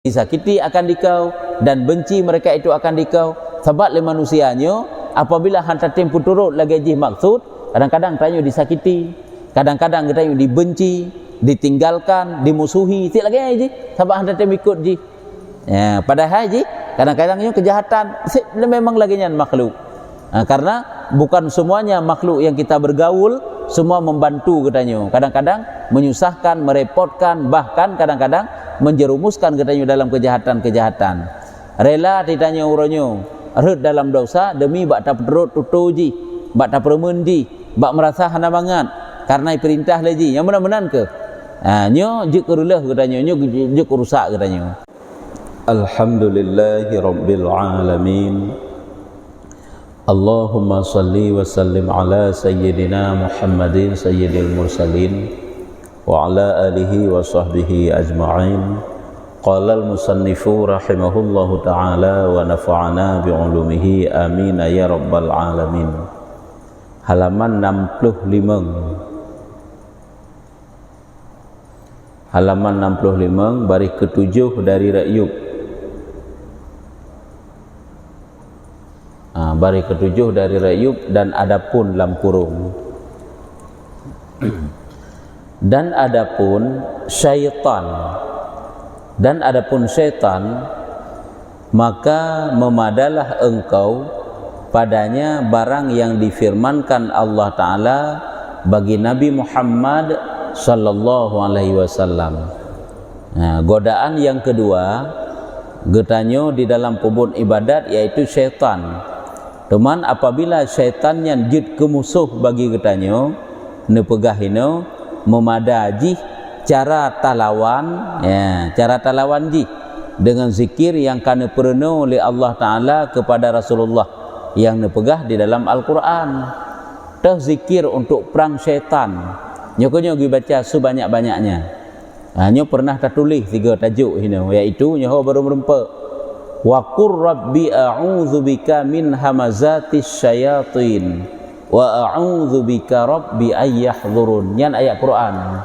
disakiti akan dikau dan benci mereka itu akan dikau. Sebab le manusianya apabila hantar tempu turut lagi jih maksud, kadang-kadang tanyo disakiti, kadang-kadang tanyo dibenci, ditinggalkan, dimusuhi, tik lagi ji sebab hantar tempu ikut ji. Ya, padahal ji kadang-kadangnya kejahatan memang lagi nyan makhluk. Karena bukan semuanya makhluk yang kita bergaul semua membantu katanya. Kadang-kadang menyusahkan, merepotkan, bahkan kadang-kadang menjerumuskan katanya dalam kejahatan-kejahatan. Rela ditanya uronyo, red dalam dosa demi bak tak perut tutuji, bak tak permenji, bak merasa hana banget karena perintah lagi. Yang benar-benar ke? Nyo juk kerulah katanya, nyo juk rusak katanya. Alhamdulillahi Rabbil Alamin. Allahumma salli wa sallim ala Sayyidina Muhammadin Sayyidil Mursalin wa ala alihi wa sahbihi ajma'in. Qala al-musannifu rahimahullahu ta'ala wa nafa'ana bi'ulumihi amin ya Rabbal Alamin. Halaman 65. Halaman 65 baris ke-7 dari Ra'yub. Baris ke-7 dari Ra'yub. Dan adapun lam kurung, dan adapun syaitan, dan adapun syaitan, maka memadalah engkau padanya barang yang difirmankan Allah Ta'ala bagi Nabi Muhammad sallallahu alaihi wasallam. Godaan yang kedua getanyo di dalam kubun ibadat yaitu syaitan. Teman apabila syaitan yang jid kemusuh bagi getanyo nepegahino memadaji cara talawan, ya, cara talawan ji dengan zikir yang kana penuh oleh Allah Ta'ala kepada Rasulullah yang nepegah di dalam Al-Quran. Tah zikir untuk perang syaitan nyokonyo gi baca sebanyak-banyaknya. Nyo pernah tertulis 3 tajuk ini, iaitu nyo baru merempa wa qur rabbi a'udzu bika min hamazatis syayatin wa a'udzu bika rabbi ay yahdurun. Nyan ayat Quran.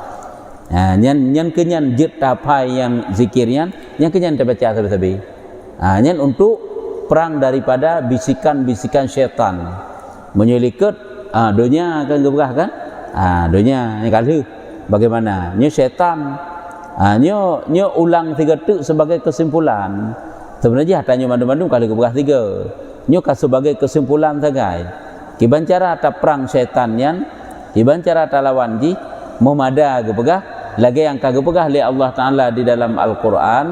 Nyan kenyan jid tapai yang zikirnya, nyan kenyan terbaca sabi-sabi. Nyan untuk perang daripada bisikan-bisikan syaitan. Menyelikat dunia akan gebrah kan? Dunia ni kalau bagaimana? Nyo syaitan. Nyo ulang 3 tuk sebagai kesimpulan. Sebenarnya hatanya mandu-mandu kalau gebrah 3. Nyo sebagai kesimpulan sagai. Kiban cara ta perang syaitan yan, kiban cara ta lawan ji memada gepegah lagi yang kagepegah li Allah Ta'ala di dalam Al-Quran,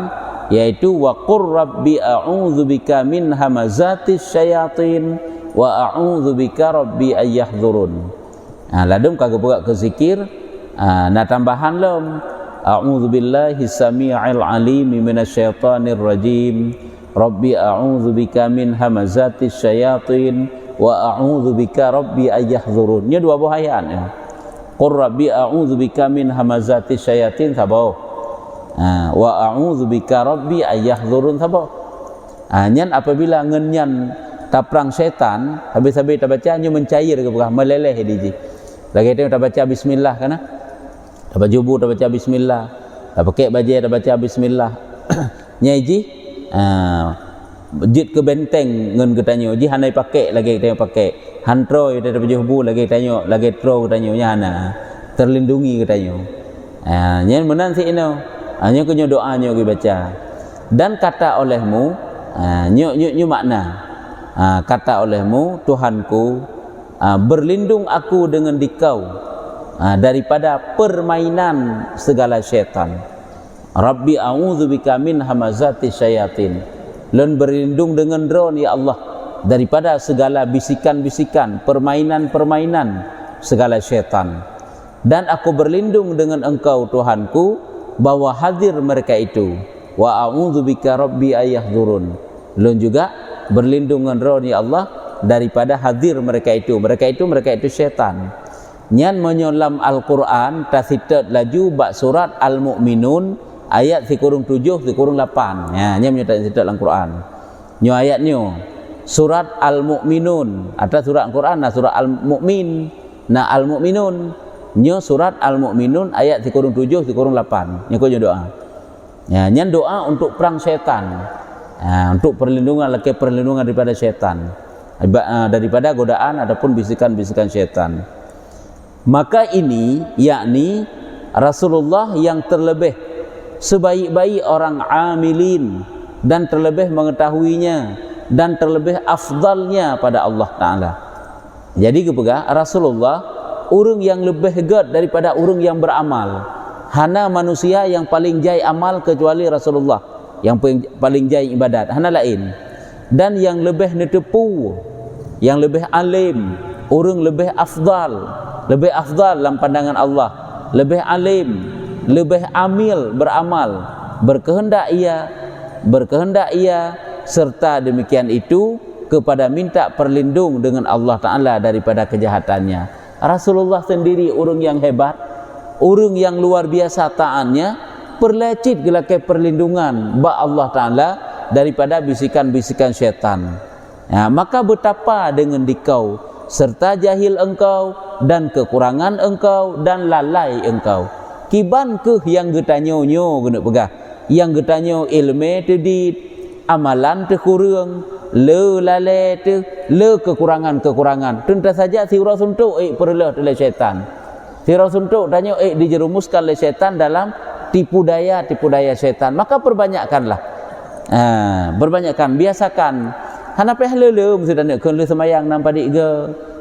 yaitu wa qur rabbi a'udzu bika min hamazatis syayatin wa a'udzu bika rabbi ay yahdurun. Ladum kagepegah ke zikir na tambahan lom a'udzu billahi samii'il alim minasyaitonir rajim rabbi a'udzu bika min hamazatis syayatin wa a'udzu bika rabbi ay yahdurun. Nya 2 bahayaan ya. Qur rabbi a'udzu bika min hamazatis syayatin sabau. Wa a'udzu bika rabbi ay yahdurun sabau. Nyan apabila ngenyan taprang setan habis-habis ta baca nyo mencair ke bekah meleleh di. Lagi tu ta baca bismillah kana. Ta baju bu ta baca bismillah. Ta pakai baju ta baca bismillah. Nyai ji jid ke benteng ngen ketanyo ji hanai pakai lagi kita pakai hantroi dari baju bu lagi tanyo lagi tro tanyo nyana terlindungi ketanyo. Nyen menan si ino nyo kunyo doa nyo gi baca dan kata olehmu nyo makna kata olehmu Tuhanku berlindung aku dengan dikau daripada permainan segala syaitan. Rabbi a'udzubika min hamazatis syayatin. Lun berlindung dengan drone ya Allah daripada segala bisikan-bisikan, permainan-permainan segala syaitan. Dan aku berlindung dengan engkau Tuhanku bahwa hadir mereka itu. Wa a'udzubika rabbi ay yahdurun. Lun juga berlindung dengan drone ya Allah daripada hadir mereka itu. Mereka itu syaitan. Nyan menyolam Al-Quran tasitat laju bak surat Al-Mu'minun ayat 7 8. Ya, nyan menyatakan sitat Al-Quran. Nyo ayat nyo surat Al-Mu'minun. Ada surat Al-Quran surat Al-Mu'min. Nah Al-Mu'minun nyo surat Al-Mu'minun ayat 7 8. Nyo doa. Ya, nyan doa untuk perang syaitan. Untuk perlindungan daripada syaitan, daripada godaan ataupun bisikan-bisikan syaitan. Maka ini yakni Rasulullah yang terlebih sebaik-baik orang amilin dan terlebih mengetahuinya dan terlebih afdalnya pada Allah Ta'ala. Jadi kepegah Rasulullah orang yang lebih hebat daripada orang yang beramal. Hana manusia yang paling jai amal kecuali Rasulullah yang paling jai ibadat, hana lain. Dan yang lebih netepu, yang lebih alim, orang lebih afdal dalam pandangan Allah, lebih alim, lebih amil beramal, berkehendak ia serta demikian itu kepada minta perlindung dengan Allah Ta'ala daripada kejahatannya. Rasulullah sendiri orang yang hebat, orang yang luar biasa taatnya, perlecit gelakai perlindungan ba Allah Ta'ala daripada bisikan-bisikan syaitan. Maka betapa dengan dikau serta jahil engkau dan kekurangan engkau dan lalai engkau. Kiban ke yang getanyo guna pegah, yang getanyo ilmu tedit, amalan terkurang, le lalai te, le kekurangan. Tentu saja si orang suntuk perlu oleh syaitan. Si orang suntuk tanya dijerumuskan oleh syaitan dalam tipu daya syaitan. Maka perbanyakkanlah. Biasakan. Hanape halele mesti dak keun le semayang nampak dik ge.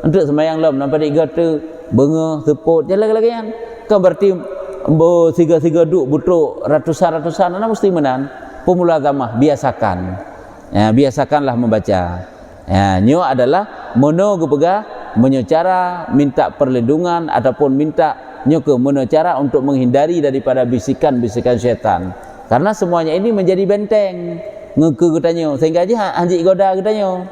Untuk semayang lom nampak dik ge tu bengah seput jalan lagian. Kan berarti bo siga-siga duk butruk ratusan ana mesti menan. Pemulazamah biasakan. Biasakanlah membaca. Nyo adalah mono gepegah menyo cara minta perlindungan ataupun minta nyo ke mono cara untuk menghindari daripada bisikan-bisikan syaitan. Karena semuanya ini menjadi benteng ngeke getanyo sehingga aja anjik goda getanyo.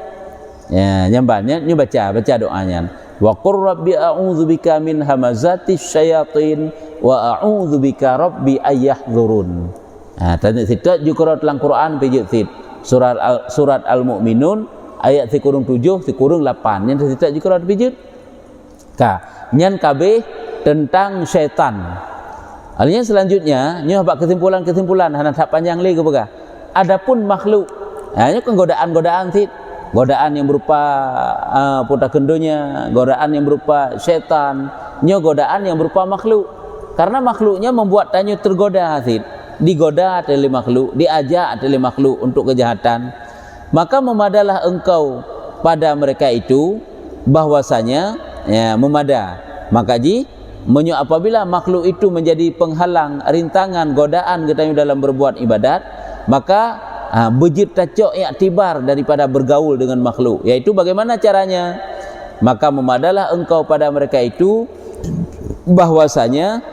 Nyambannya nyo baca doanya. Wa qur rabbi a'udzubika min hamazatis syayatin wa a'udzubika rabbi ayyahdzurun. Tadi situ juga dalam Quran pejut sit surat Al-Mu'minun ayat 7 8 yang situ juga pejut. Nyan kabeh tentang syaitan. Alnya selanjutnya nyo bab kesimpulan hana tak panjang lagi ke. Adapun makhluk, nyo kan godaan sit. Godaan yang berupa puta kendonya, godaan yang berupa syaitan, nyo godaan yang berupa makhluk. Karena makhluknya membuat tanyo tergoda sit. Digoda oleh makhluk, diajak oleh makhluk untuk kejahatan. Maka memadalah engkau pada mereka itu bahwasanya memada. Maka menyo apabila makhluk itu menjadi penghalang, rintangan, godaan kita dalam berbuat ibadat, maka bejit tacok iktibar daripada bergaul dengan makhluk. Yaitu bagaimana caranya? Maka memadalah engkau pada mereka itu bahwasanya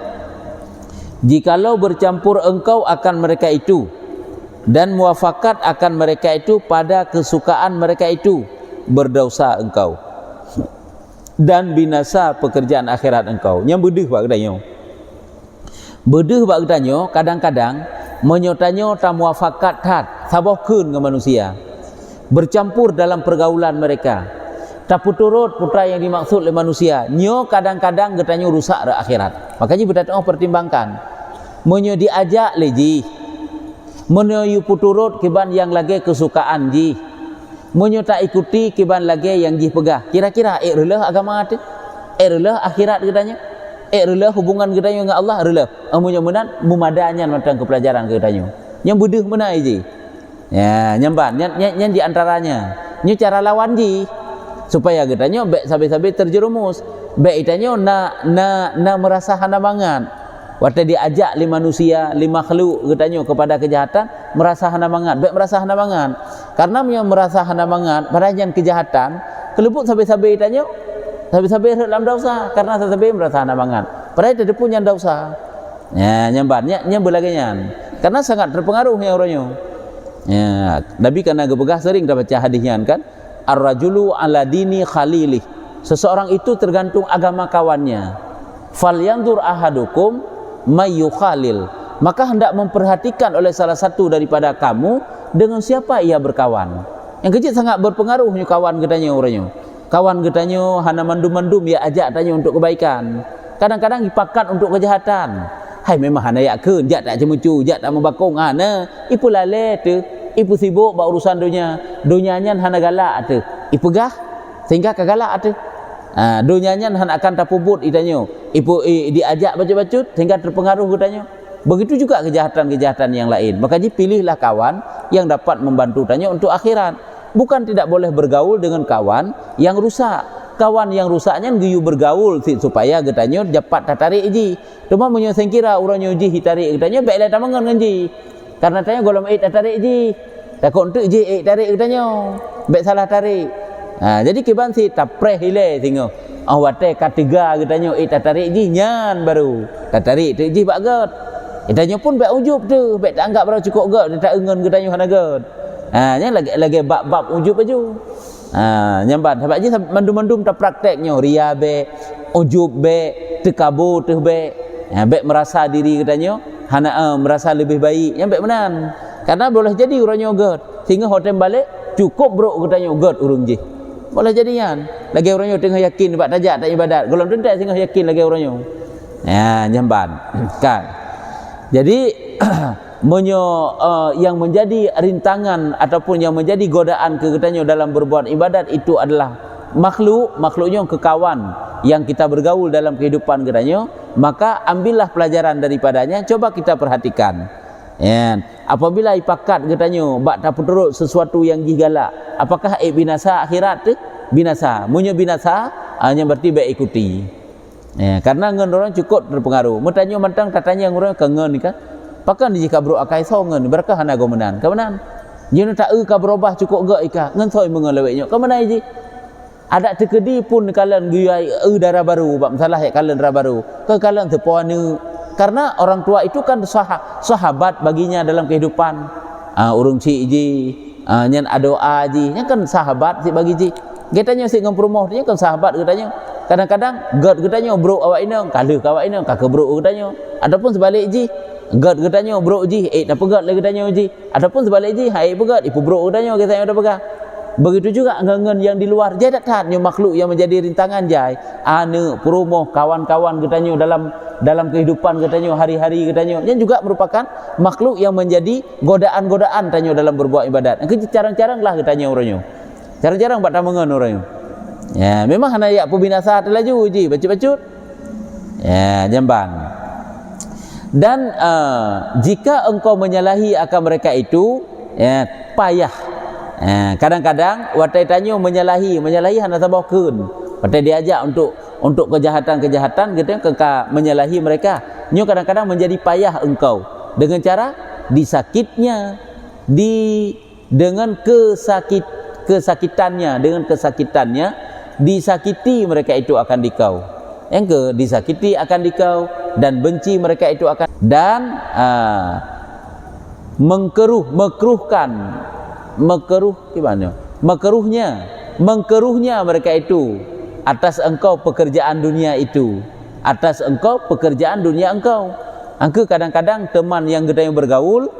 jikalau bercampur engkau akan mereka itu dan muafakat akan mereka itu pada kesukaan mereka itu, berdosa engkau dan binasa pekerjaan akhirat engkau. Yang bedeh bak gedanyo. Bedeh bak gedanyo kadang-kadang menyotanyo ta muafakat tat sabohkeun ke manusia. Bercampur dalam pergaulan mereka. Tak puturut putra yang dimaksud oleh manusia. Nyo kadang-kadang getanyo rusak ke akhirat. Makanya berdatang pertimbangkan. Menyo diajak leji. Menyo yu puturut kiban yang lagi kesukaan ji. Menyo tak ikuti kiban lagi yang ji pegah. Kira-kira relah agama tu? Relah akhirat getanyo? Relah hubungan getanyo dengan Allah relah. Amunyo menan mumadanya matang kepelajaran getanyo. Yang bedeh mana ji? Ya, nyamban yang di antaranya. Nyo cara lawan ji supaya getanyo baik sabi-sabi terjerumus. Baik itanyo na merasa hana mangan. Waktu diajak lima manusia, lima makhluk getanyo kepada kejahatan, merasa hana mangan. Baik merasa hana mangan. Karena yang merasa hana mangan pada yang kejahatan, kelebut sabi-sabi itanyo, sabi-sabi dalam dosa karena sabi merasa hana mangan. Pada itu punya dosa. Ya, nyambannya nyambulagannya. Karena sangat terpengaruh yang orangnya. Ya, Nabi karena gebegah sering dah baca hadisnya kan, ar-rajulu ala dini khalilih. Seseorang itu tergantung agama kawannya. Falyanzur ahadukum mayu khalil. Maka hendak memperhatikan oleh salah satu daripada kamu dengan siapa ia berkawan. Yang kecil sangat berpengaruh kawan getanyo orangnya. Kawan getanyo hana mandum-mandum ya ajak tanya untuk kebaikan. Kadang-kadang dipakat untuk kejahatan. hai memang hana yak keun jak tak cemucu jak tak membakong hana ipu lale tu ipu sibuk buat urusan dunia nyan hana galak tu ipu gah sehingga kagalak tu dunia nyan hana akan tapubut itanyo ipu diajak baca-bacut sehingga terpengaruh katanya. Begitu juga kejahatan-kejahatan yang lain. Maka pilihlah kawan yang dapat membantu tanya untuk akhirat. Bukan tidak boleh bergaul dengan kawan yang rusak. Kawan yang rusaknya giyu bergaul supaya katanya dapat tarik ji. Cuma menyo sengkira urang ji tarik katanya baiklah tamangan dengan ji. Karena tanya golom tarik ji. Takut untuk ji tarik katanya. Baik salah tarik. Jadi kiban si tapreh hile tengok. Wate ketiga katanya tarik ji nyan baru. Tarik tu ji bagat. Itanya pun baik ujub tu, baik tak anggap berapa cukup gak, dia tak engan gedanya hana gad. Yang lagi bab ujub baju. Nyambat sebab je mandum-mandum tak prakteknya ria be, ujub be, tekabur tu be. Baik merasa diri katanya hana merasa lebih baik. Yang baik menan. Karena boleh jadi orangnya gad. Sehingga hotel balik cukup bro katanya gad urang je. Boleh jadian. Lagi orangnya tengah yakin buat tajak tak ibadat. Golong tentak sehingga yakin lagi orangnya. Nyambat. Kan. Jadi yang menjadi rintangan ataupun yang menjadi godaan katanya dalam berbuat ibadat itu adalah makhluknya kekawan yang kita bergaul dalam kehidupan katanya, maka ambillah pelajaran daripadanya, coba kita perhatikan. Apabila ipakat katanya bak tak perlu sesuatu yang gigala, apakah binasa akhirat tu? Binasa. Munyo binasa hanya berarti baik ikuti. Karena ngen orang cukup terpengaruh. Mertanya mantang tatanya orang kangen ni kan. Pakan jika bro akai songen berkah hana gomenan. Kemenan. Jeno tak ka berubah cukup gak ika. Ngen soi mengeleweknya. Kemana ji? Ada tekedi pun kalian guyai darah baru bab masalah ya kalian darah baru. Ke kalian tepuane. Karena orang tua itu kan sahabat baginya dalam kehidupan. Urung ci ji, nyen adoa ji, nyen kan sahabat si bagi ji. Katanya si ngam promoh dia kan sahabat katanya. Kadang-kadang god katanya bro awak inang, kala awak inang kakak bro katanya. Adapun sebalik ji, god katanya bro ji, tak pegat lagi katanya ji. Adapun sebalik ji, hai pegat ipu bro katanya katanya dah pegat. Begitu juga ngen yang di luar dia datang makhluk yang menjadi rintangan jai. Ane promoh kawan-kawan katanya dalam kehidupan katanya hari-hari katanya. Yang juga merupakan makhluk yang menjadi godaan-godaan katanya dalam berbuat ibadat. Jarang-jarang lah katanya orangnya. Jarang-jarang buat tamangan orangnya. Memang hanya yak pembinasa terlaju ji bacut-bacut. Jamban. Dan jika engkau menyalahi akan mereka itu, payah. Kadang-kadang watai tanyo menyalahi hanya sabah keun. Watai diajak untuk kejahatan-kejahatan gitu engkau menyalahi mereka. Nyo kadang-kadang menjadi payah engkau dengan cara disakitnya dengan kesakitannya disakiti mereka itu akan dikau. Yang ke disakiti akan dikau dan benci mereka itu akan dan mengkeruhnya mereka itu atas engkau pekerjaan dunia itu, atas engkau pekerjaan dunia engkau. Angka kadang-kadang teman yang gedanya bergaul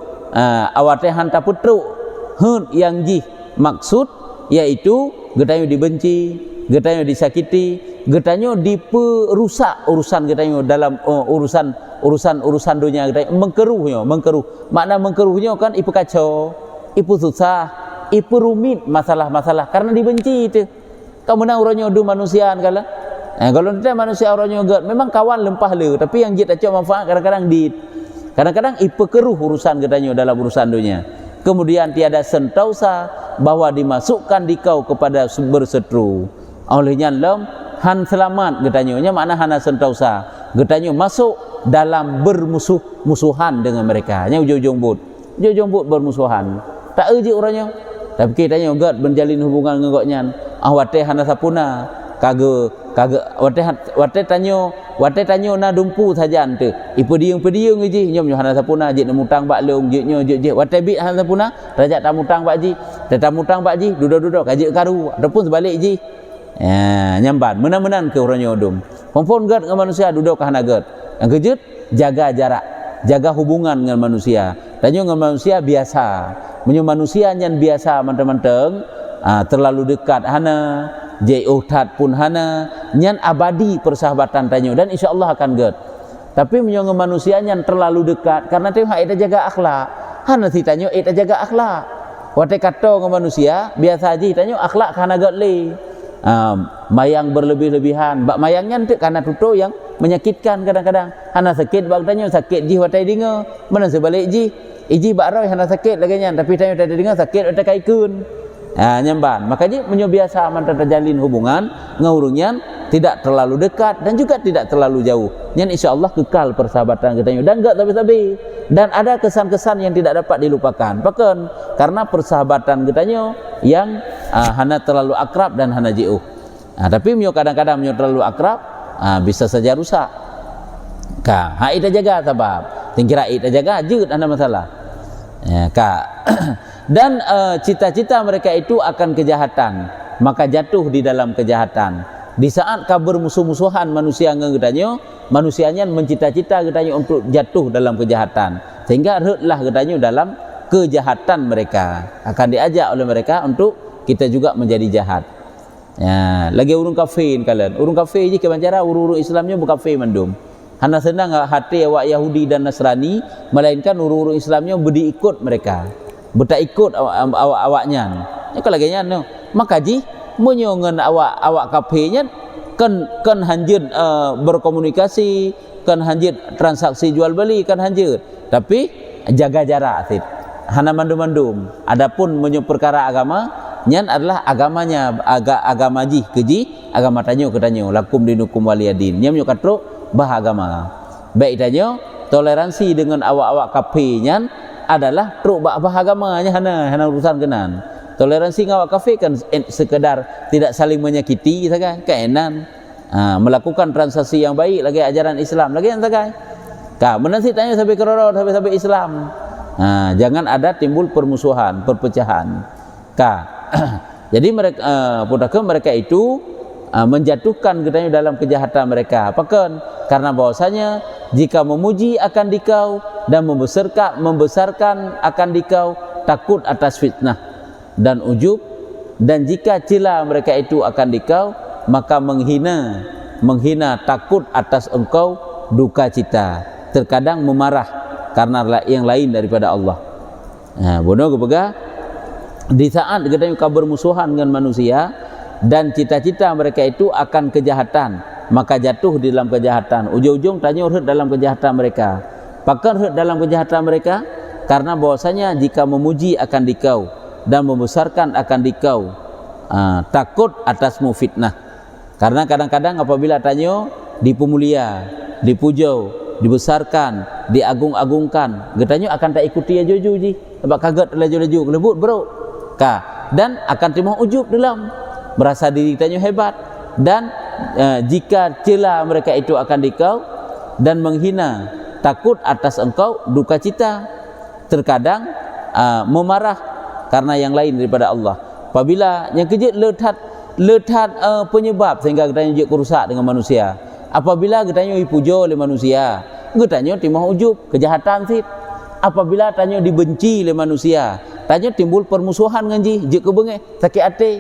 awate hanta putruk yang ji maksud yaitu gedanya dibenci, gedanya disakiti, gedanya diperusak urusan gedanya dalam urusan dunia gedanya mengkeruh. Makna mengkeruhnya kan ipu kacau, ipu susah, ipu rumit masalah-masalah karena dibenci itu. Kau menang orangnya du manusiaan kala. Kalau tidak manusia orangnya gad memang kawan lempah le, tapi yang jit acok manfaat kadang-kadang ipu keruh urusan gedanya dalam urusan dunia. Kemudian tiada sentausa bahwa dimasukkan dikau kepada berseteru. Olehnya lem han selamat getanya makna hana sentausa. Getanya masuk dalam bermusuhan dengan mereka. Nya ujung-ujung but bermusuhan. Tak uji orangnya. Tapi kitanya gad menjalin hubungan dengan goknya. Wate hana sapuna kage wate tanyo na dumpu saja ante ipu diung ji nyom hana sapuna je nemutang bak leung je wate bit hana sapuna rajak tamutang bak ji tamutang bak ji duduk kaje karu ataupun sebalik ji nyamban menan-menan ke orangnya odum pompon gad dengan manusia duduk ke hana gad yang kejut jaga jarak, jaga hubungan dengan manusia. Tanyo dengan manusia biasa menyo manusia yang biasa manteng-manteng terlalu dekat hana jauh tat pun hana nyan abadi persahabatan tanyo dan insyaallah akan gad. Tapi menyongo manusianya yang terlalu dekat karena dia ita jaga akhlak. Hana ditanya ita jaga akhlak. Wate kata dengan manusia biasa aja ditanya akhlak kana gatli. Mayang berlebih-lebihan. Bak mayangnya nanti karena tuto yang menyakitkan kadang-kadang. Hana sakit bak tanya sakit ji watai dinga. Mana sebalik ji? Iji bak roy hana sakit lagi nya tapi tanya watai dinga sakit watai kaikun. Nyamban. Makanya menyobiasa mantan terjalin hubungan ngurungnya tidak terlalu dekat dan juga tidak terlalu jauh. Yang insyaallah kekal persahabatan kita dan enggak tapi dan ada kesan-kesan yang tidak dapat dilupakan. Bahkan karena persahabatan kita yang hana terlalu akrab dan hana jauh. Tapi kadang-kadang terlalu akrab bisa saja rusak. Ita jaga sebab tingkira ita jaga jut anda masalah. Dan cita-cita mereka itu akan kejahatan, maka jatuh di dalam kejahatan. Di saat kabar musuh-musuhan manusia ngegedanyo, manusianya mencita-cita gedanyo untuk jatuh dalam kejahatan, sehingga retlah gedanyo dalam kejahatan mereka. Akan diajak oleh mereka untuk kita juga menjadi jahat. Lagi urung kafir kalian, urung kafir je kebancara urung Islamnya bukan kafir mandum. Hana senang hati awak Yahudi dan Nasrani, melainkan urung Islamnya berdiikut mereka. Bertak ikut awaknya. Kalau lagi no. Maka ji menyongen awak kafirnya kan hanjut berkomunikasi, kan hanjut transaksi jual beli, kan hanjut. Tapi jaga jarak sih. Hana mandum-mandum. Adapun perkara agama, nyan adalah agamanya agama ji keji agama tanyo ke tanyo lakum dinukum waliyadin. Nya menyo katro bah agama. Baik tanyo toleransi dengan awak-awak kafirnya adalah truk bah agamanya hana urusan kenan. Toleransi ngawak kafir kan sekedar tidak saling menyakiti saja, keenan. Melakukan transaksi yang baik lagi ajaran Islam lagi yang saja. Menanti tanya sampai kerorot sampai Islam. Jangan ada timbul permusuhan, perpecahan. Jadi mereka itu menjatuhkan gedanya dalam kejahatan mereka. Apakah? Karena bahwasanya jika memuji akan dikau dan membesarkan akan dikau, takut atas fitnah dan ujub, dan jika cela mereka itu akan dikau, maka menghina takut atas engkau, duka cita, terkadang memarah karena yang lain daripada Allah. Bodoh kepegah di saat kita bermusuhan dengan manusia dan cita-cita mereka itu akan kejahatan, maka jatuh di dalam kejahatan. Ujung-ujung tanya urut dalam kejahatan mereka. Pakar urut dalam kejahatan mereka karena bahwasanya jika memuji akan dikau dan membesarkan akan dikau, takut atasmu fitnah. Karena kadang-kadang apabila tanya dipemulia, dipujau, dibesarkan, diagung-agungkan, getanya akan tak ikuti aja ji. Sebab kaget laju-laju kelebut bro. Dan akan terima ujub dalam merasa diri tanya hebat. Dan jika cela mereka itu akan dikau dan menghina, takut atas engkau, duka cita, terkadang memarah karena yang lain daripada Allah. Apabila yang kejut letat penyebab sehingga kita rusak dengan manusia. Apabila kita dipuja oleh manusia, kita timah ujub, kejahatan sih. Apabila tanya dibenci oleh manusia, tanya timbul permusuhan nganji, jika bengeh, sakit hati.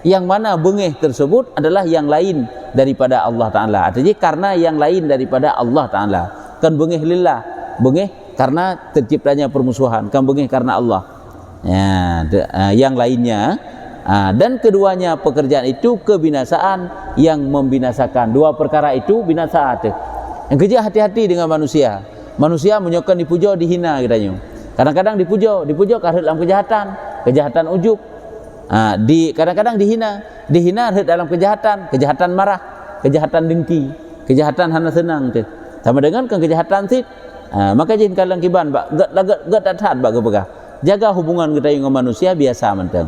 Yang mana bengeh tersebut adalah yang lain daripada Allah Ta'ala. Artinya karena yang lain daripada Allah Ta'ala. Kan bengeh lillah, bengeh karena terciptanya permusuhan, kan bengeh karena Allah. Yang lainnya, dan keduanya pekerjaan itu kebinasaan yang membinasakan. Dua perkara itu binasa. Yang kerja hati-hati dengan manusia. Manusia menyokong dipuja, dihina katanya. Kadang-kadang dipuja karena dalam kejahatan ujub. Kadang-kadang dihina dalam kejahatan marah, kejahatan dengki, kejahatan hana senang tu. Sama dengan kejahatan sit. Maka jin kalang kiban gak taat bak kepegah. Jaga hubungan kita dengan manusia biasa mentang.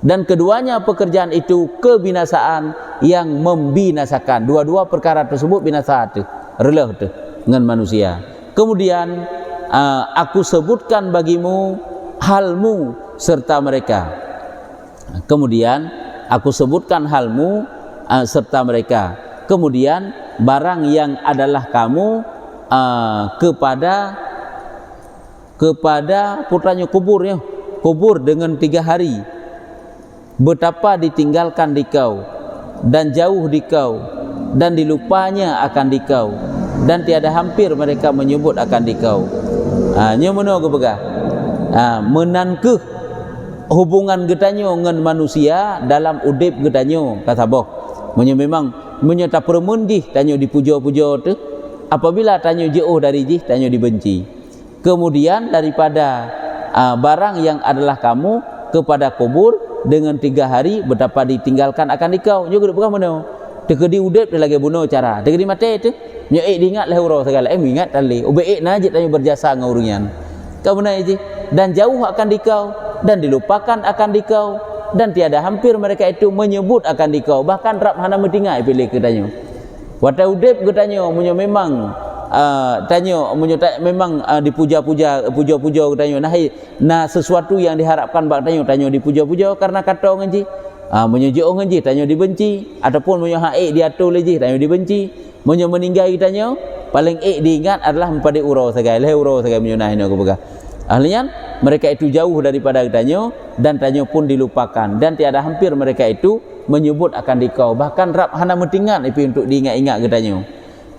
Dan keduanya pekerjaan itu kebinasaan yang membinasakan. Dua-dua perkara tersebut binasa tu, relah tu dengan manusia. Kemudian aku sebutkan bagimu halmu serta mereka. Kemudian aku sebutkan halmu serta mereka. Kemudian barang yang adalah kamu kepada putranya kubur dengan 3 hari. Betapa ditinggalkan dikau dan jauh dikau dan dilupanya akan dikau dan tiada hampir mereka menyebut akan dikau. Nya mana aku pegah? Menankeh hubungan getanyo dengan manusia dalam udip getanyo kata boh. Memang menyata permundih tanyo dipuja-puja tu, apabila tanyo jauh dari jih tanyo dibenci. Kemudian daripada barang yang adalah kamu kepada kubur dengan 3 hari betapa ditinggalkan akan dikau. Nyo gedak pegah mana? Tekedi udip dia lagi bunuh cara. Tekedi mati tu. Nyo diingat lah urang segala. Ingat tali. Ubeik najit tanyo berjasa dengan urungan. Kau benar je. Dan jauh akan dikau dan dilupakan akan dikau dan tiada hampir mereka itu menyebut akan dikau, bahkan rap hana mentingai pilih ke tanyo wata udip ke tanyo munyo memang tanyo munyo memang dipuja-puja ke tanyo nah sesuatu yang diharapkan bak tanyo dipuja-puja karena kata ngenji munyo jo ngenji tanyo dibenci ataupun munyo haik diatur leji tanyo dibenci munyo meninggal tanyo paling diingat adalah pada urau sagai munyo nah ini aku pegang ahlian mereka itu jauh daripada tanyo dan tanyo pun dilupakan dan tiada hampir mereka itu menyebut akan dikau, bahkan rap hana mentingat itu untuk diingat-ingat ke tanyo.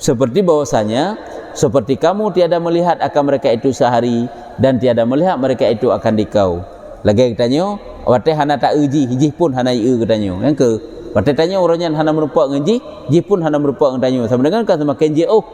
Seperti bahwasanya seperti kamu tiada melihat akan mereka itu sehari dan tiada melihat mereka itu akan dikau. Lagi tanyo wate hana tak uji hijih pun hana ieu ke tanyo. Yang ke wate tanyo orangnya hana merupa ngeji jih pun hana merupa tanyo. Sama dengan kan semakin jauh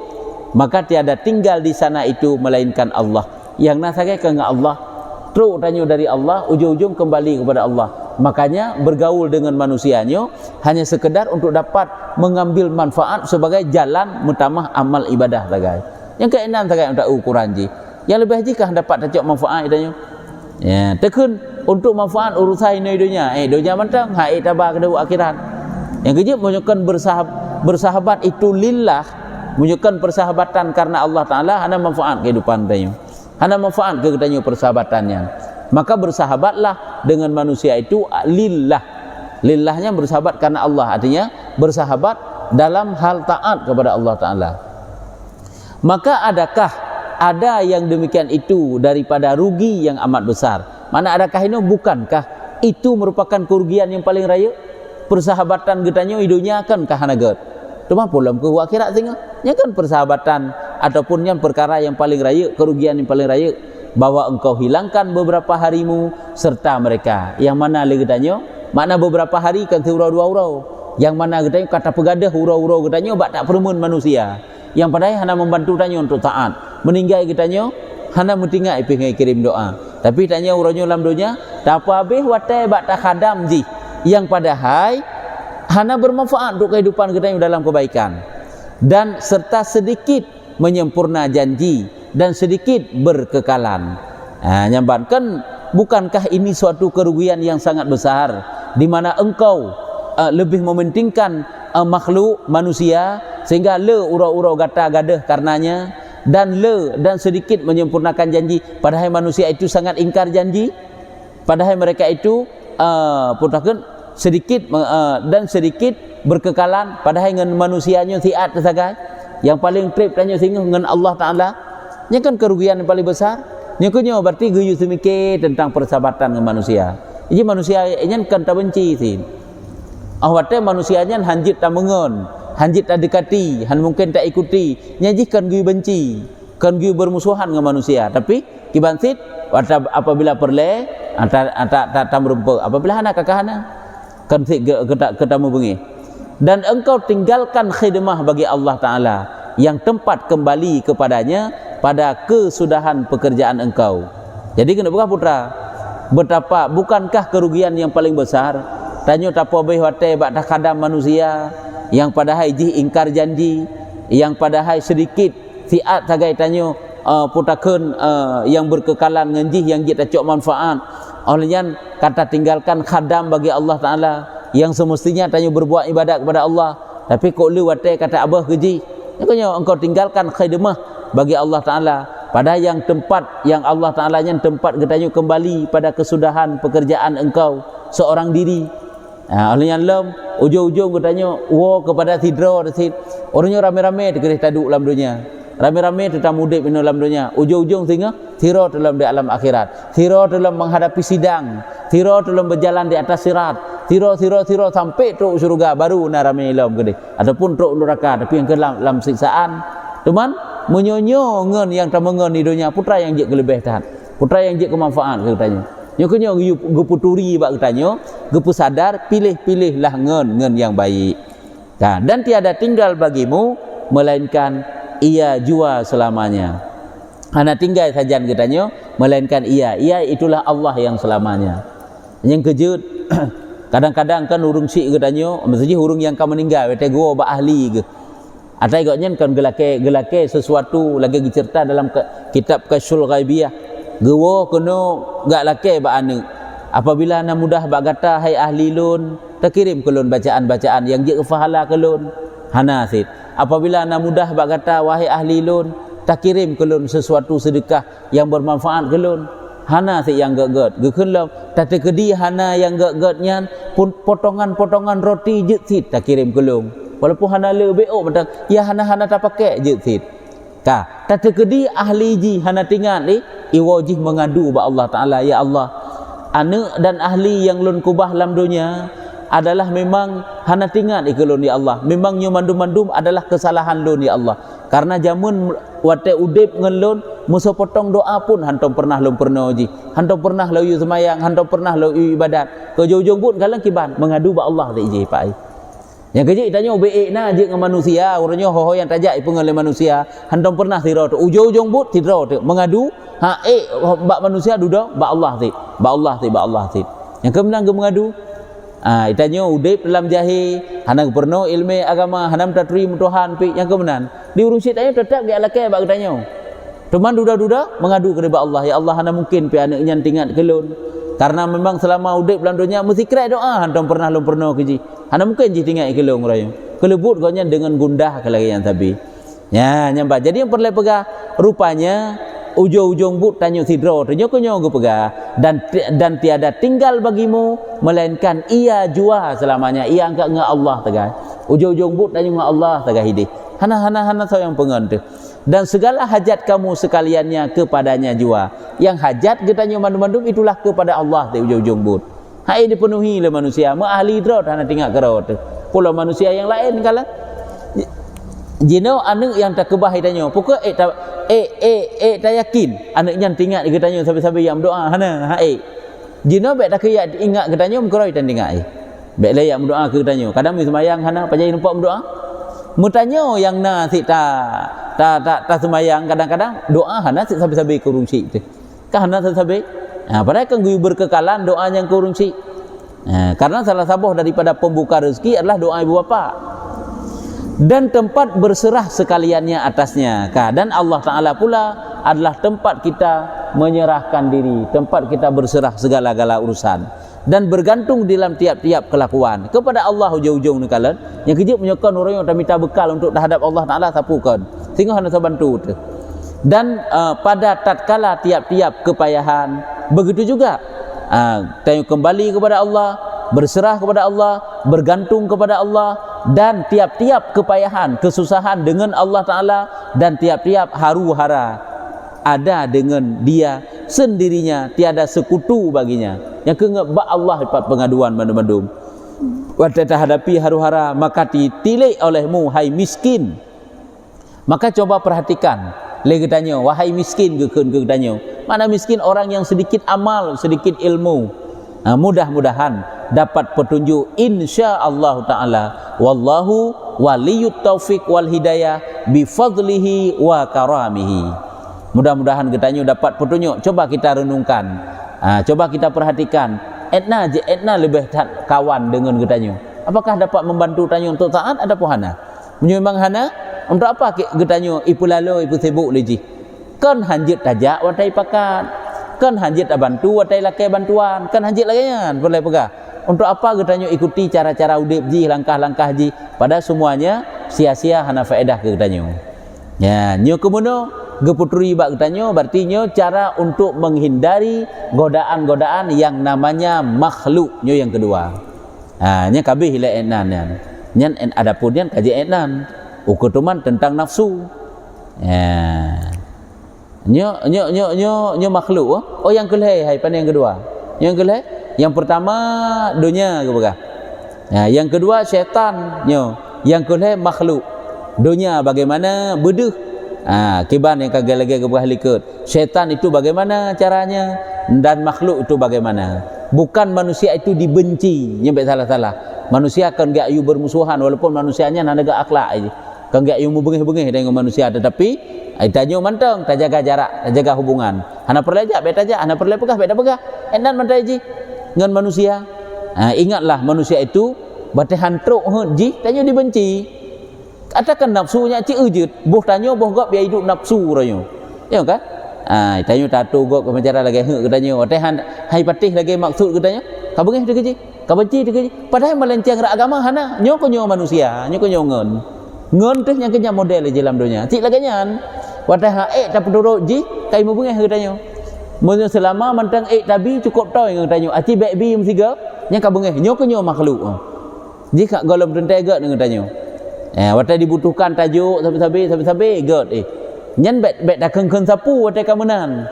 maka tiada tinggal di sana itu melainkan Allah. Yang nasagai ke Allah terus tanya dari Allah, ujung-ujung kembali kepada Allah. Makanya bergaul dengan manusianya hanya sekedar untuk dapat mengambil manfaat sebagai jalan mutamah amal ibadah sagai. Yang keenam sagai untuk ukuran ji. Yang lebih jika dapat tajak manfaat tanya. Ya, tekun untuk manfaat urusan ini dunia. Dunia mentang hai tabah kedua akhirat. Yang kejip menunjukkan bersahabat itu lillah, menunjukkan persahabatan karena Allah Taala hanya manfaat kehidupan tanya. Hana manfaat ke katanya persahabatannya. Maka bersahabatlah dengan manusia itu lillah. Lillahnya bersahabat karena Allah, artinya bersahabat dalam hal taat kepada Allah Ta'ala. Maka adakah ada yang demikian itu daripada rugi yang amat besar? Mana adakah ini? Bukankah itu merupakan kerugian yang paling raya? Persahabatan katanya hidupnya akan kahanagat. Cuma pulang ke akhirat tinggal. Nya kan persahabatan ataupun yang perkara yang paling raya, kerugian yang paling raya, bahwa engkau hilangkan beberapa harimu serta mereka. Yang mana lagi katanya? Makna beberapa hari kan hurau-hurau. Yang mana katanya kata pegadah hurau-hurau katanya bak tak permun manusia. Yang padahal hana membantu tanya untuk taat. Meninggal katanya hana mentinggal ipih kirim doa. Tapi tanya urangnya dalam dunia, tak apa habis watai bak tak khadam ji. Yang padahal hana bermanfaat untuk kehidupan katanya dalam kebaikan. Dan serta sedikit menyempurna janji dan sedikit berkekalan. Nyambankan, bukankah ini suatu kerugian yang sangat besar di mana engkau lebih mementingkan makhluk manusia sehingga le urau-urau gata gadah karenanya dan sedikit menyempurnakan janji, padahal manusia itu sangat ingkar janji, padahal mereka itu putakan sedikit dan sedikit berkekalan, padahal dengan manusianya tiat sagai. Yang paling trip tanya sehingga dengan Allah Ta'ala, ini kan kerugian yang paling besar. Ini kunyo berarti guyu semikir tentang persahabatan dengan manusia. Jadi manusia ini kan tak benci sih. Awatnya manusianya hanjit tak mengon, hanjit tak dekati, han mungkin tak ikuti. Nyaji kan guyu benci, kan guyu bermusuhan dengan manusia. Tapi kibansit apabila perle tak merumpa, apabila anak kakahana kan ketamu bengi. Dan engkau tinggalkan khidmah bagi Allah Ta'ala yang tempat kembali kepadanya pada kesudahan pekerjaan engkau. Jadi kena buka putra, betapa bukankah kerugian yang paling besar? Tanya tapo beh wate bak takadam manusia yang padahal jih ingkar janji, yang padahal sedikit fiat sagai tanya putakeun yang berkekalan ngenjih yang kita cok manfaat. Olehnya kata tinggalkan khadam bagi Allah Ta'ala yang semestinya tanya berbuat ibadat kepada Allah, tapi kok lu wate kata abah keji. Makanya engkau tinggalkan khidmah bagi Allah Ta'ala pada yang tempat yang Allah Ta'ala yang tempat katanya kembali pada kesudahan pekerjaan engkau seorang diri. Olehnya lem ujung-ujung katanya kepada tidro orangnya rame-rame dikerih taduk dalam dunia, rame-rame tetamu mudip dalam dunia, ujung-ujung sehingga thiro dalam di alam akhirat, thiro dalam menghadapi sidang, thiro dalam berjalan di atas sirat, thiro sampai truk surga baru narame ilam gede ataupun truk neraka. Tapi yang ke dalam siksaan Teman menyonyo ngen yang tamangan di dunia putra yang je kelebihan, putra yang je kemanfaat katanya. Nyo kenyo geputuri bak katanya, gepu sadar pilih-pilihlah ngen yang baik. Nah, dan tiada tinggal bagimu melainkan ia jua selamanya. Hana tinggal saja katanya, melainkan ia itulah Allah yang selamanya. Yang kejut kadang-kadang kan urung si katanya, maksudnya urung yang kamu meninggal bete gua ba ahli ke. Atai gaknya kan gelake sesuatu lagi dicerita dalam kitab Kasyful Ghaibiyah. Gewo kena gak lake ba anu. Apabila ana mudah bak kata hai ahli lun, terkirim ke lun bacaan-bacaan yang je fahala ke lun. Hana sit. Apabila ana mudah bak kata wahai ahli lun, terkirim ke lun sesuatu sedekah yang bermanfaat ke lun. Hana sit yang gak-gak. Gekeun tata kedi hana yang gak-gak nyan pun potongan-potongan roti je sit terkirim ke lun. Walaupun hana le beok betul ya hana tak pakai je sit ka tata kedi ahli ji hana tinggal ni iwajih mengadu ba Allah Taala, ya Allah anak dan ahli yang lun kubah dalam dunia adalah memang hana tinggal ikulun ya Allah, memang nyo mandum-mandum adalah kesalahan lun ya Allah, karena jamun wate udip ngen lun musa potong doa pun hantom pernah lun pernah ji, hantom pernah layu semayang, hantom pernah layu ibadat ke jauh-jauh pun kalang kiban mengadu ba Allah tak ji pai. Yang kecil tanya baik na je dengan manusia, orangnya ho yang tajak ipung oleh manusia, hantam pernah tiro tu ujung-ujung but tiro tu mengadu, bak manusia duda bak Allah ti. Yang kemenang ke mengadu. Itanya udip dalam jahil, hanang perno ilmu agama, hanam tatri mutuhan pi yang kemenang. Di urung sit tanya tetap dia lakai bak tanya. Teman duda-duda mengadu kepada Allah, ya Allah hana mungkin pi anak nyan tinggal kelun. Karena memang selama udip dalam dunia mesti kira doa hantam pernah keji. Hana mungkin je tinggal ikelong rayu. Kelebut gonya dengan gundah kelaian tapi. Ya, nyampa. Jadi yang perlu pegah rupanya ujung-ujung but tanya sidro tanya konyo go pegah dan tiada tinggal bagimu melainkan ia jua selamanya. Ia angkat dengan Allah tegah. Ujung-ujung but tanya dengan Allah tegah hidih. Hana so yang pengen tu. Dan segala hajat kamu sekaliannya kepadanya jua. Yang hajat katanya mandum-mandum itulah kepada Allah di ujung-ujung but. Hai dipenuhi oleh manusia. Ma ahli drot hana tinggal kerot. Pula manusia yang lain kala jino anak yang tak kebah tanya. Pokok tak yakin anak yang tinggal katanya sampai-sampai yang berdoa hana hai. Jino baik tak kaya ingat katanya mengkeroi dan tinggal. Baik layak berdoa ke katanya. Kadang sembahyang hana pajai nampak berdoa. Mutanya yang na si tak sembahyang kadang-kadang doa hana sampai-sampai kurung si tu. Kan hana sampai. Padahal kan gue berkekalan doa yang kurung si. Karena salah satu daripada pembuka rezeki adalah doa ibu bapa. Dan tempat berserah sekaliannya atasnya. Dan Allah Ta'ala pula adalah tempat kita menyerahkan diri, tempat kita berserah segala-gala urusan dan bergantung dalam tiap-tiap kelakuan kepada Allah ujung-ujung ni kalian. Yang kejip menyokong orang yang minta bekal untuk terhadap Allah Ta'ala sapukan sehingga hendak bantu tu. Dan pada tatkala tiap-tiap kepayahan begitu juga tanya kembali kepada Allah, berserah kepada Allah, bergantung kepada Allah, dan tiap-tiap kepayahan, kesusahan dengan Allah Ta'ala, dan tiap-tiap haru-hara ada dengan dia sendirinya, tiada sekutu baginya. Yang keenggak Allah dapat pengaduan mandum-mandum. Waktu hadapi haru-hara maka ditilai olehmu hai miskin. Maka coba perhatikan, lagi tanya wahai miskin ke tanya. Mana miskin? Orang yang sedikit amal, sedikit ilmu. Mudah-mudahan dapat petunjuk insya-Allah Ta'ala. Wallahu waliyut taufiq wal hidayah bifadlihi wa karamihi. Mudah-mudahan katanya dapat petunjuk. Coba kita renungkan, coba kita perhatikan. Etna lebih kawan dengan katanya. Apakah dapat membantu tanya untuk taat ataupun hana? Memang hana. Untuk apa katanya ipu lalu ipu sibuk lagi? Kan hanjit tajak watai pakat, kan hanjit bantu watai lakai bantuan, kan hanjit lagian boleh pegah. Untuk apa katanya ikuti cara-cara udip ji, langkah-langkah ji, pada semuanya sia-sia hana faedah ke katanya. Ya, nyo kemuno geputri bak katanya berarti nyo cara untuk menghindari godaan-godaan yang namanya makhluk. Nyo yang kedua. Nya kabeh hila enan nyan adapun nyan kaji enan ukutuman tentang nafsu. Ya. Nyo makhluk. Oh yang kelih hai pandai yang kedua. Yang kelih, yang pertama dunia ke begah. Ya, yang kedua syaitan nyo. Yang kelih makhluk. Dunia bagaimana beduh Kiban yang kagak lagi keberhalikut. Syaitan itu bagaimana caranya dan makhluk itu bagaimana. Bukan manusia itu dibenci, nyampe salah-salah. Manusia kan gak ayu bermusuhan walaupun manusianya nak agak akhlak aja. Kan gak ayu mubengih-bengih dengan manusia, tetapi itanyo manteng, tak jaga jarak, tak jaga hubungan. Hana perlu aja, bet aja, hana perlu pegah, bet pegah. Enan mantai ji dengan manusia. Ingatlah manusia itu batih hantruk ji, tanyo dibenci. Katakan nafsunya ci ujut, boh tanyo boh gak biar hidup nafsu ranyo. Ya kan? Tanyo tatu gak kemencara lagi ke tanyo. Tehan hai patih lagi maksud ke tanyo. Ka bengih deuk ji. Ka benci deuk ji. Padahal melenceng ra agama hana, nyo ko nyo manusia, nyo ko nyo ngeun. Ngeun teh yang kenya model di dalam dunia. Cik lagi nyan. Wadah tak penduruk ji, kai mu bengih ke tanyo. Mun selama mantang tabi cukup toy dengan tanyo. Aci baby mesti gak, nya ka bengih, nyo ko nyo makhluk. Jika golem tentai gak dengan tanyo. Watai dibutuhkan tajuk sabi-sabi god nyen bet dah keun sapu watai kamunan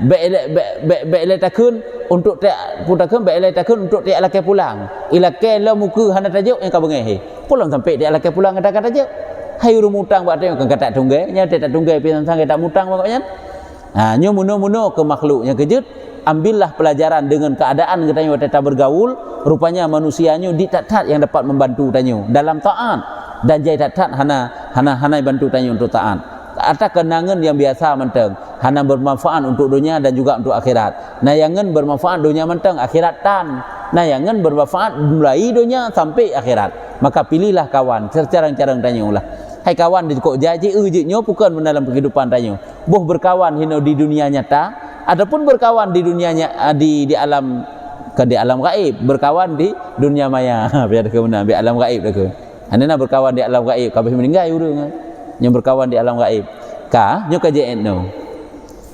bet le takun untuk tak putakeun bet le takun untuk tak lakai pulang ilake la muka hana tajuk yang ka bengeh pulang sampai dia lakai pulang kata tajuk hai rumutang buat tengok kata tunggai nya tak tunggai pisan sang tak mutang pokoknya nyo muno-muno ke makhluk yang kejut. Ambillah pelajaran dengan keadaan kita yang tak bergaul, rupanya manusianya ditat-tat yang dapat membantu tanyo dalam taat dan jai tat-tat hana bantu tanyo untuk taat. Ada kenangan yang biasa menteng, hana bermanfaat untuk dunia dan juga untuk akhirat. Nayangan bermanfaat dunia menteng, akhirat tan. Nayangan bermanfaat mulai dunia sampai akhirat. Maka pilihlah kawan, secarang-carang tanyo lah. Hai kawan di kok jaji ujiknya bukan dalam kehidupan tanyo. Boh berkawan hino di dunia nyata. Adapun berkawan di dunianya di alam gaib, berkawan di dunia maya. Biar ke mana? Di alam gaib dah ke. Anda nak berkawan di alam gaib, kabeh meninggal urang. Yang berkawan di alam gaib. Ka nyo ka je no.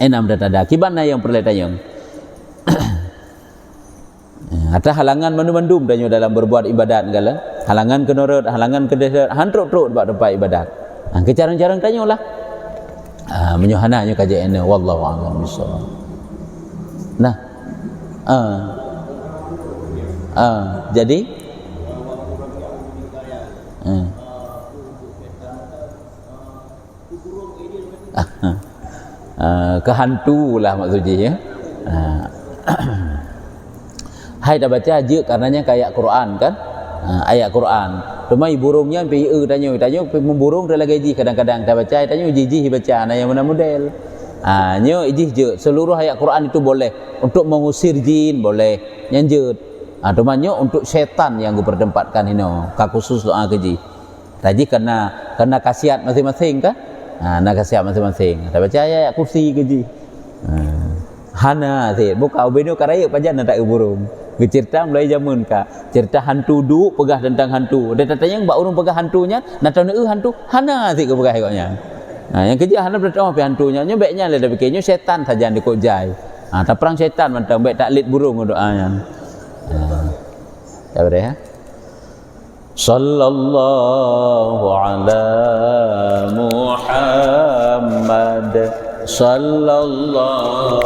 Enam data dah. Kibana yang perlu tanya. Ada halangan mandum-mandum tanya dalam berbuat ibadat segala. Halangan kenurut, halangan kedeser, hantruk-truk buat tempat ibadat. Kecarang-carang tanyalah. Menyohana nyo ka je no. Wallahu a'lam bissawab. Nah, jadi kehantu lah maksudnya ya. Hai dah baca je karenanya kayak Quran kan, ayat Quran. Cuma burungnya tanyo memburung dah lagi ji kadang-kadang dah baca tanyo jijih baca yang mana model. Nyo ijih je seluruh ayat Quran itu boleh untuk mengusir jin boleh nyanjut. Cuma nyo untuk syaitan yang bertempatkan hino ka khusus doa keji. Tadi kena khasiat masing-masing kan? Nak khasiat masing-masing. Tak baca ayat kursi keji. Hana sih buka ubeno karaya pajan tak burung. Cerita mulai zaman ka. Cerita hantu duk pegah tentang hantu. Dia tanya bak urang pegah hantunya, nak tahu hantu hana sih ke pegah ikutnya. Yang kerja hana bertemu pi hantunya, nya baiknya le dah fikirnya setan saja di kojai. Tak perang setan mantang baik taklid burung doanya. Ya boleh ya. Sallallahu ala Muhammad sallallahu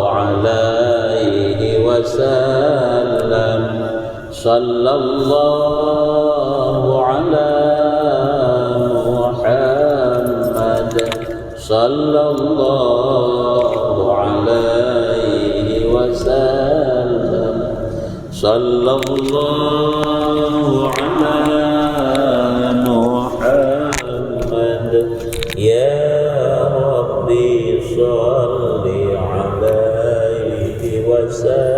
alaihi wasallam sallallahu ala Muhammad sallallahu alaihi wasallam sallallahu ala Muhammad ya Rabbi salli alaihi wasallam